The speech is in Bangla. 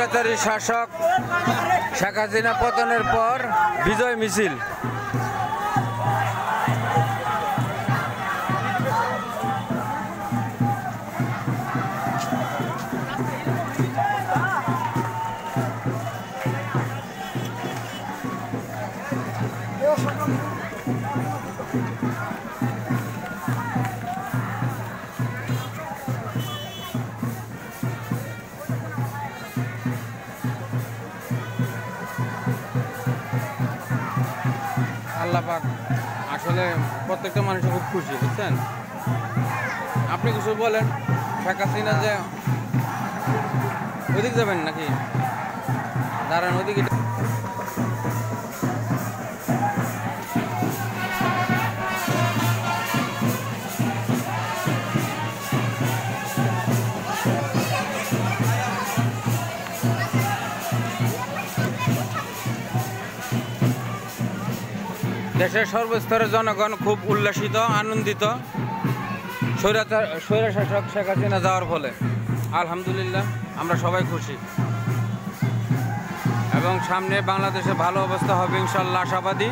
স্বৈরাচারী শাসক শেখ হাসিনা পতনের পর বিজয় মিছিল। আল্লাহ পাক আসলে প্রত্যেকটা মানুষ খুব খুশি, বুঝছেন? আপনি কিছু বলেন। শেখ হাসিনা যে ওদিক যাবেন নাকি? দাঁড়ান ওদিকে। দেশের সর্বস্তরের জনগণ খুব উল্লাসিত, আনন্দিত স্বৈরশাসক শেখ হাসিনা যাওয়ার ফলে। আলহামদুলিল্লাহ, আমরা সবাই খুশি এবং সামনে বাংলাদেশে ভালো অবস্থা হবে ইনশাল্লাহ, আশাবাদী।